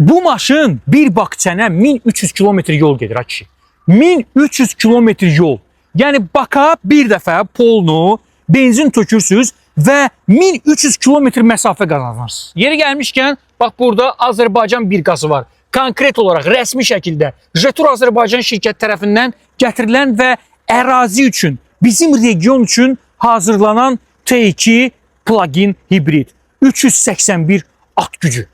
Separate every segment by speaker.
Speaker 1: Bu maşın bir bakçana 1300 kilometr yol gedir kişi. 1300 kilometr yol. Yani baka bir dəfə polnu, benzin tökürsüz və 1300 kilometr məsafə qazanırsınız. Yeri gəlmişkən, bax burada Azərbaycan bir qazı var. Konkret olaraq rəsmi şəkildə Jetur Azərbaycan şirkət tərəfindən gətirilən və ərazi üçün, bizim region üçün hazırlanan T2 plug-in hibrid. 381 at gücü.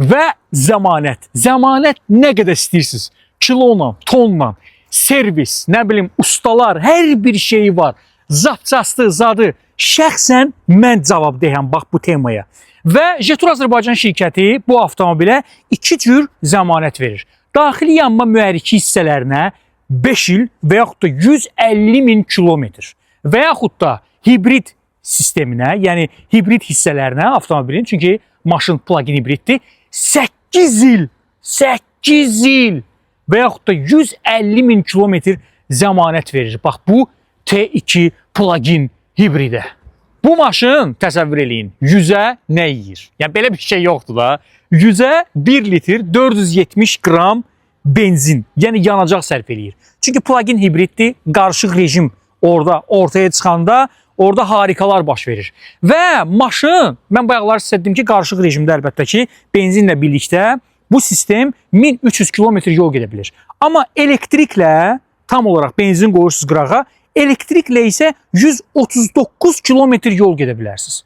Speaker 1: Və zəmanət. Zəmanət nə qədər istəyirsiniz? Kilonla, tonla, servis, nə bilim, ustalar, hər bir şeyi var. Zapçastı, zadı. Şəxsən mən cavab deyəm bax bu temaya. Və Jetur Azərbaycan şirkəti bu avtomobilə 2 cür zəmanət verir. Daxili yanma mühərriki hissələrinə 5 il və yaxud da 150 min kilometr və yaxud da hibrid sisteminə, yəni hibrid hissələrinə avtomobilin, çünki maşın plug-in hibriddir, 8 il və yaxud da 150 min kilometr zəmanət verir. Bax bu T2 plug-in hibridə. Bu maşın, təsəvvür eləyin, 100-ə nə yiyir? Yəni belə bir şey yoxdur da. 100-ə 1 litr 470 qram benzin, yəni yanacaq sərf eləyir. Çünki plug-in hibriddir, qarışıq rejim ortaya çıxanda orada harikalar baş verir. Və maşın, mən bayaqlar sizə dedim ki, qarışıq rejimdə əlbəttə ki, benzinlə birlikdə bu sistem 1300 kilometr yol gedə bilir. Amma elektriklə, tam olaraq benzin qoyursunuz qırağa, elektriklə isə 139 kilometr yol gedə bilərsiniz.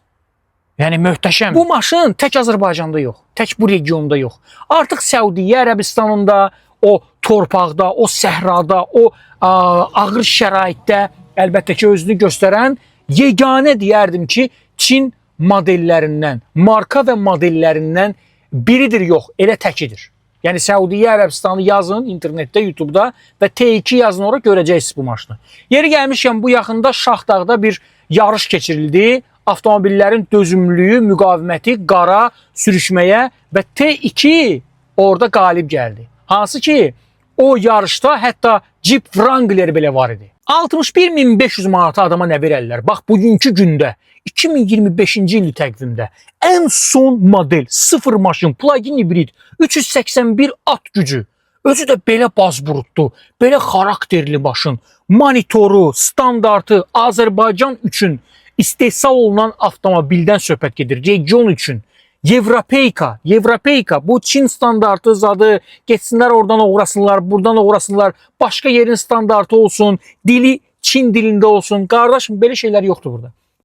Speaker 1: Yəni möhtəşəm. Bu maşın tək Azərbaycanda yox, tək bu regionda yox. Artıq Səudiyyə Ərəbistanında, o torpaqda, o səhrada, o ağır şəraitdə əlbəttə ki, özünü göstərən yeganə deyərdim ki, Çin modellərindən, marka və modellərindən biridir, yox, elə təkidir. Yəni Səudiyyə Ərəbistanı yazın internetdə, YouTube'da və T2 yazın ora görəcəksiniz bu maşını. Yeri gəlmişkən bu yaxında Şahdağda bir yarış keçirildi. Avtomobillərin dözümlülüyü, müqaviməti, qara sürüşməyə və T2 orada qalib gəldi. Hansı ki, o yarışda hətta Jeep Wrangler belə var idi. 61.500 manata adama nə verərlər? Bax, bugünkü gündə, 2025-ci il təqvimdə ən son model, sıfır maşın, plug-in hibrid, 381 at gücü. Özü də belə bazburutlu, belə xarakterli maşın, monitoru, standartı Azərbaycan üçün istehsal olunan avtomobildən söhbət gedir, region üçün. Evropeyka, bu Çin standartı zadı, geçsinlər oradan uğrasınlar, buradan uğrasınlar, başqa yerin standartı olsun, dili Çin dilində olsun. Qardaşım, belə şeylər yoxdur burada.